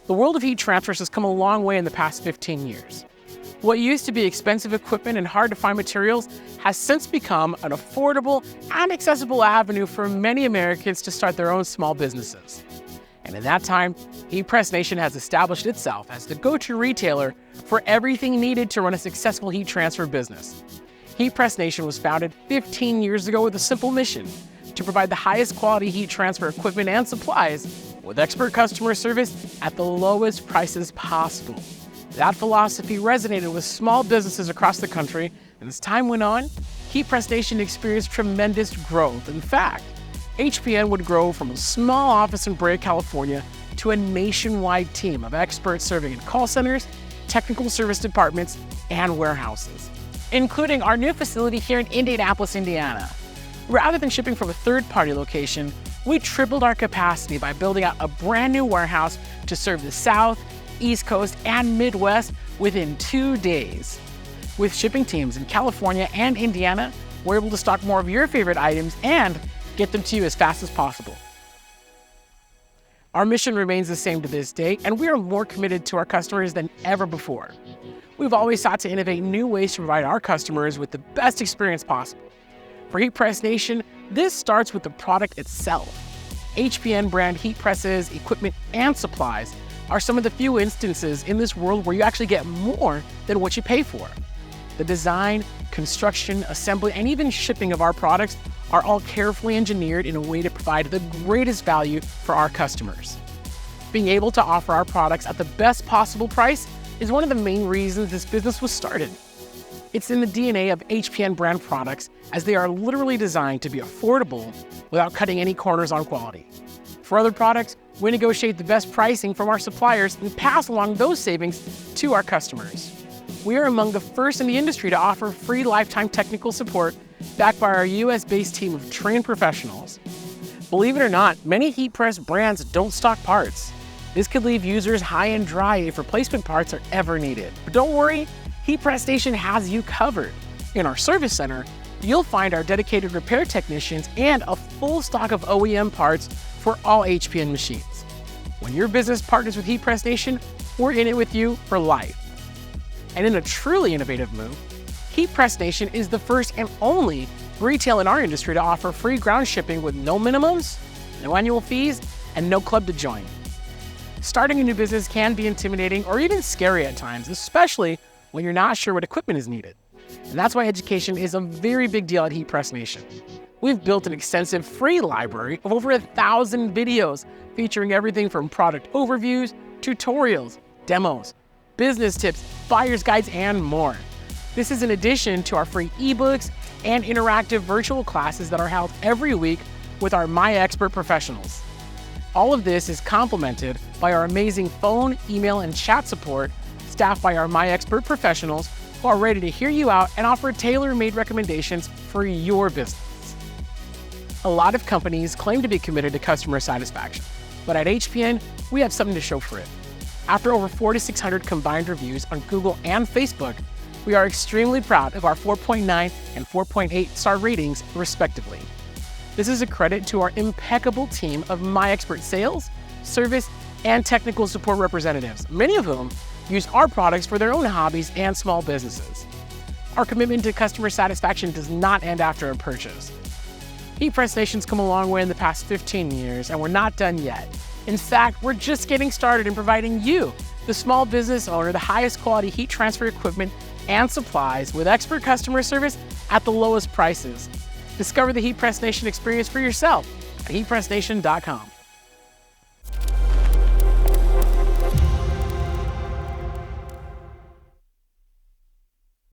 The world of heat transfers has come a long way in the past 15 years. What used to be expensive equipment and hard-to-find materials has since become an affordable and accessible avenue for many Americans to start their own small businesses. And in that time, Heatpress Nation has established itself as the go-to retailer for everything needed to run a successful heat transfer business. Heatpress Nation was founded 15 years ago with a simple mission: to provide the highest quality heat transfer equipment and supplies with expert customer service at the lowest prices possible. That philosophy resonated with small businesses across the country, and as time went on, Heatpress Nation experienced tremendous growth. In fact, HPN would grow from a small office in Brea, California, to a nationwide team of experts serving in call centers, technical service departments, and warehouses, including our new facility here in Indianapolis, Indiana. Rather than shipping from a third-party location, we tripled our capacity by building out a brand new warehouse to serve the South, East Coast, and Midwest within 2 days. With shipping teams in California and Indiana, we're able to stock more of your favorite items and get them to you as fast as possible. Our mission remains the same to this day, and we are more committed to our customers than ever before. We've always sought to innovate new ways to provide our customers with the best experience possible. For Heatpress Nation, this starts with the product itself. HPN brand heat presses, equipment, and supplies are some of the few instances in this world where you actually get more than what you pay for. The design, construction, assembly, and even shipping of our products are all carefully engineered in a way to provide the greatest value for our customers. Being able to offer our products at the best possible price is one of the main reasons this business was started. It's in the DNA of HPN brand products, as they are literally designed to be affordable without cutting any corners on quality. For other products, we negotiate the best pricing from our suppliers and pass along those savings to our customers. We are among the first in the industry to offer free lifetime technical support backed by our US-based team of trained professionals. Believe it or not, many heat press brands don't stock parts. This could leave users high and dry if replacement parts are ever needed. But don't worry, Heatpress Nation has you covered. In our service center, you'll find our dedicated repair technicians and a full stock of OEM parts for all HPN machines. When your business partners with Heatpress Nation, we're in it with you for life. And in a truly innovative move, Heatpress Nation is the first and only retail in our industry to offer free ground shipping with no minimums, no annual fees, and no club to join. Starting a new business can be intimidating or even scary at times, especially when you're not sure what equipment is needed. And that's why education is a very big deal at Heatpress Nation. We've built an extensive free library of over 1,000 videos featuring everything from product overviews, tutorials, demos, business tips, buyer's guides, and more. This is in addition to our free ebooks and interactive virtual classes that are held every week with our MyExpert professionals. All of this is complemented by our amazing phone, email, and chat support staffed by our MyExpert professionals who are ready to hear you out and offer tailor-made recommendations for your business. A lot of companies claim to be committed to customer satisfaction, but at HPN, we have something to show for it. After over 4,600 combined reviews on Google and Facebook, we are extremely proud of our 4.9 and 4.8 star ratings, respectively. This is a credit to our impeccable team of MyExpert sales, service, and technical support representatives, many of whom use our products for their own hobbies and small businesses. Our commitment to customer satisfaction does not end after a purchase. Heatpress Nation's come a long way in the past 15 years, and we're not done yet. In fact, we're just getting started in providing you, the small business owner, the highest quality heat transfer equipment and supplies with expert customer service at the lowest prices. Discover the Heatpress Nation experience for yourself at heatpressnation.com.